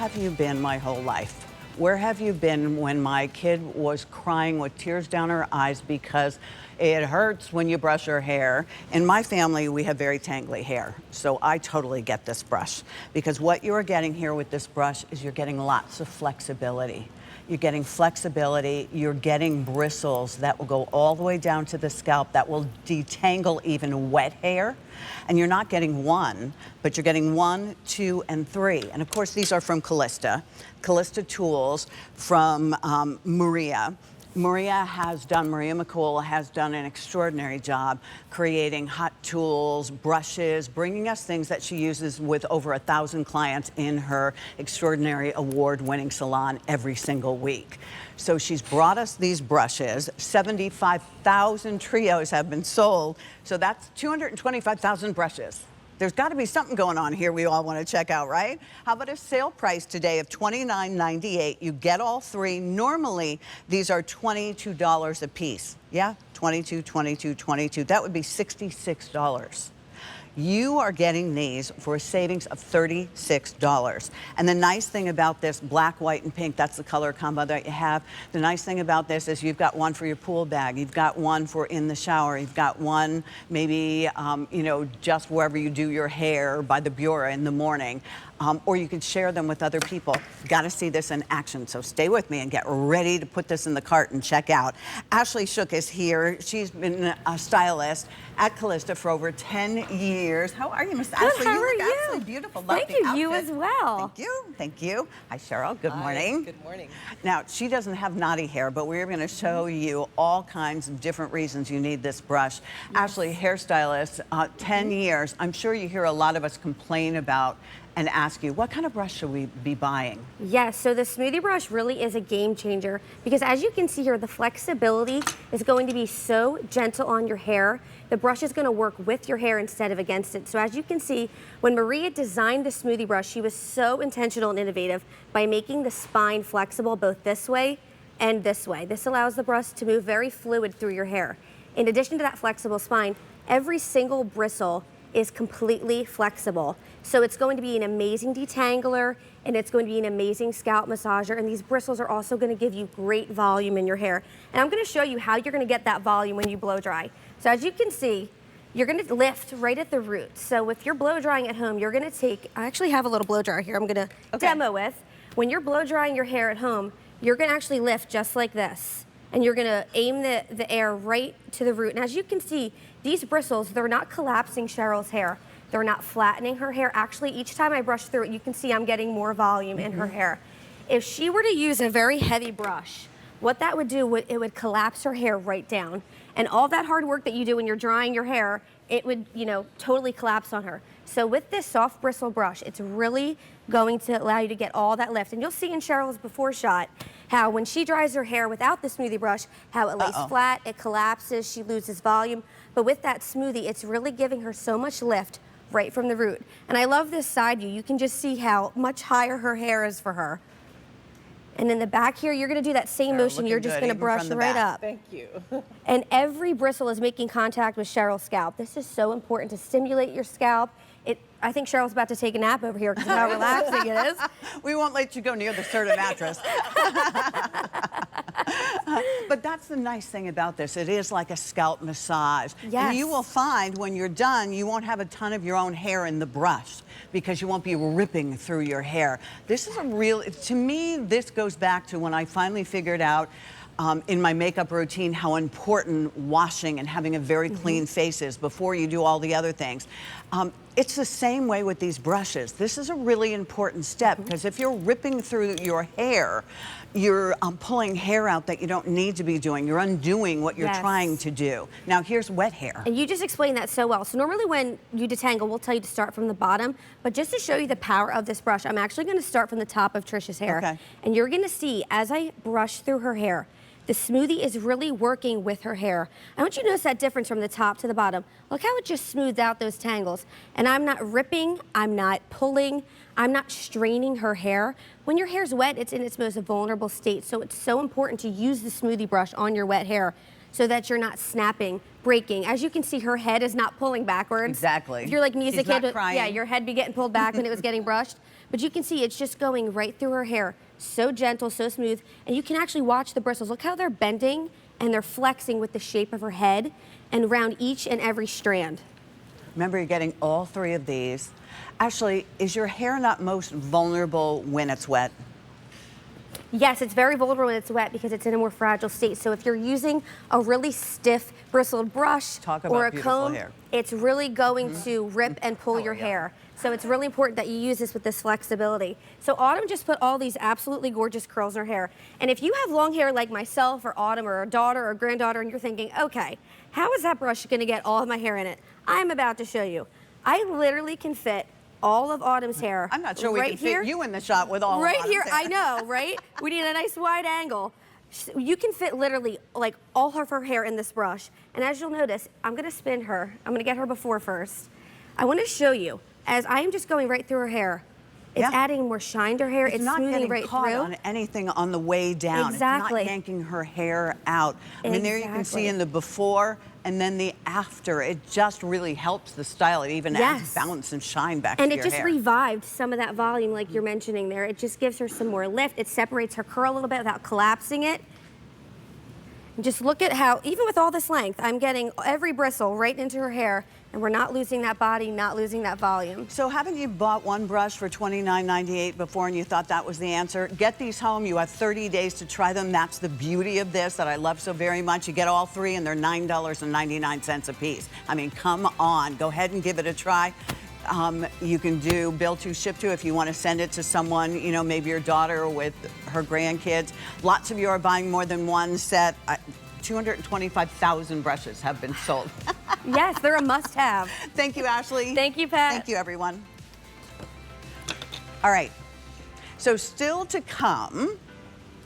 have you been my whole life? Where have you been when my kid was crying with tears down her eyes because it hurts when you brush her hair? In my family, we have very tangly hair, so I totally get this brush, because what you're getting here with this brush is you're getting lots of flexibility. You're getting flexibility, you're getting bristles that will go all the way down to the scalp that will detangle even wet hair. And you're not getting one, but you're getting 1, 2, and 3. And of course, these are from Calista tools from Maria. Maria McCool has done an extraordinary job creating hot tools, brushes, bringing us things that she uses with over 1,000 clients in her extraordinary award-winning salon every single week. So she's brought us these brushes. 75,000 trios have been sold. So that's 225,000 brushes. There's got to be something going on here we all want to check out, right? How about a sale price today of $29.98? You get all 3. Normally, these are $22 a piece. Yeah, 22, 22, 22. That would be $66. You are getting these for a savings of $36. And the nice thing about this black, white, and pink, that's the color combo that you have. The nice thing about this is you've got one for your pool bag. You've got one for in the shower. You've got one maybe, you know, just wherever you do your hair by the bureau in the morning. Or you can share them with other people. Got to see this in action, so stay with me and get ready to put this in the cart and check out. Ashley Shook is here. She's been a stylist at Calista for over 10 years. How are you, Miss Ashley? How are look you? absolutely beautiful. Love Thank the you. outfit. You as well. Thank you. Thank you. Hi, Cheryl. Good Hi, morning. good morning. Now, she doesn't have knotty hair, but we're going to show you all kinds of different reasons you need this brush. Ashley, hairstylist, 10 years. I'm sure you hear a lot of us complain about and ask you, what kind of brush should we be buying? Yes, so the smoothie brush really is a game changer, because as you can see here, the flexibility is going to be so gentle on your hair. The brush is going to work with your hair instead of against it. So as you can see, when Maria designed the smoothie brush, she was so intentional and innovative by making the spine flexible both this way and this way. This allows the brush to move very fluid through your hair. In addition to that flexible spine, every single bristle is completely flexible. So it's going to be an amazing detangler, and it's going to be an amazing scalp massager, and these bristles are also going to give you great volume in your hair. And I'm going to show you how you're going to get that volume when you blow dry. So as you can see, you're going to lift right at the root. So if you're blow drying at home, you're going to take, I actually have a little blow dryer here I'm going to demo with. When you're blow drying your hair at home, you're going to actually lift just like this. And you're going to aim the air right to the root. And as you can see, these bristles, they're not collapsing Cheryl's hair. They're not flattening her hair. Actually, each time I brush through it, you can see I'm getting more volume in her hair. If she were to use a very heavy brush, what that would do, it would collapse her hair right down. And all that hard work that you do when you're drying your hair, it would, you know, totally collapse on her. So with this soft bristle brush, it's really going to allow you to get all that lift. And you'll see in Cheryl's before shot how when she dries her hair without the smoothie brush, how it lays flat, it collapses, she loses volume. But with that smoothie, it's really giving her so much lift right from the root. And I love this side view. You can just see how much higher her hair is for her. And in the back here, you're going to do that same motion. You're just going to brush right up. Thank you. And every bristle is making contact with Cheryl's scalp. This is so important to stimulate your scalp. I think Cheryl's about to take a nap over here because of how relaxing it is. We won't let you go near the Serta mattress. But that's the nice thing about this. It is like a scalp massage. Yes. And you will find when you're done, you won't have a ton of your own hair in the brush because you won't be ripping through your hair. This is a real, to me, this goes back to when I finally figured out in my makeup routine how important washing and having a very clean face is before you do all the other things. It's the same way with these brushes. This is a really important step because if you're ripping through your hair, you're pulling hair out that you don't need to be doing. You're undoing what you're trying to do. Now here's wet hair. And you just explained that so well. So normally when you detangle, we'll tell you to start from the bottom, but just to show you the power of this brush, I'm actually going to start from the top of Trisha's hair. Okay. And you're going to see as I brush through her hair, the smoothie is really working with her hair. I want you to notice that difference from the top to the bottom. Look how it just smooths out those tangles. And I'm not ripping, I'm not pulling, I'm not straining her hair. When your hair's wet, it's in its most vulnerable state. So it's so important to use the smoothie brush on your wet hair so that you're not snapping, breaking. As you can see, her head is not pulling backwards. Exactly. If you're like me as a She's not kid, crying. yeah, your head be getting pulled back when it was getting brushed. but you can see it's just going right through her hair. So gentle, so smooth, and you can actually watch the bristles. Look how they're bending and they're flexing with the shape of her head and around each and every strand. Remember, you're getting all 3 of these. Ashley, is your hair not most vulnerable when it's wet? Yes, it's very vulnerable when it's wet because it's in a more fragile state. So if you're using a really stiff bristled brush or a comb, hair. it's really going to rip and pull your hair. So it's really important that you use this with this flexibility. So Autumn just put all these absolutely gorgeous curls in her hair. And if you have long hair like myself or Autumn or a daughter or a granddaughter and you're thinking, okay, how is that brush gonna get all of my hair in it? I'm about to show you. I literally can fit all of Autumn's hair. I'm not sure we right can here, fit you in the shot with all right of Autumn's here. hair. I know, right? We need a nice wide angle. You can fit literally like all of her hair in this brush. And as you'll notice, I'm gonna spin her. I'm gonna get her before first. I wanna show you, as I am just going right through her hair, it's adding more shine to her hair. It's not smoothing getting right caught through. on anything on the way down. Exactly. It's not yanking her hair out. I mean, there you can see in the before and then the after. It just really helps the style. It even adds bounce and shine back to your hair. And it just revived some of that volume like you're mentioning there. It just gives her some more lift. It separates her curl a little bit without collapsing it. And just look at how, even with all this length, I'm getting every bristle right into her hair, and we're not losing that body, not losing that volume. So haven't you bought one brush for $29.98 before and you thought that was the answer? Get these home. You have 30 days to try them. That's the beauty of this that I love so very much. You get all 3 and they're $9.99 a piece. I mean, come on. Go ahead and give it a try. You can do bill to, ship to if you want to send it to someone, you know, maybe your daughter with her grandkids. Lots of you are buying more than one set. 225,000 brushes have been sold. Yes, they're a must-have. Thank you, Ashley. Thank you, Pat. Thank you, everyone. All right. So still to come,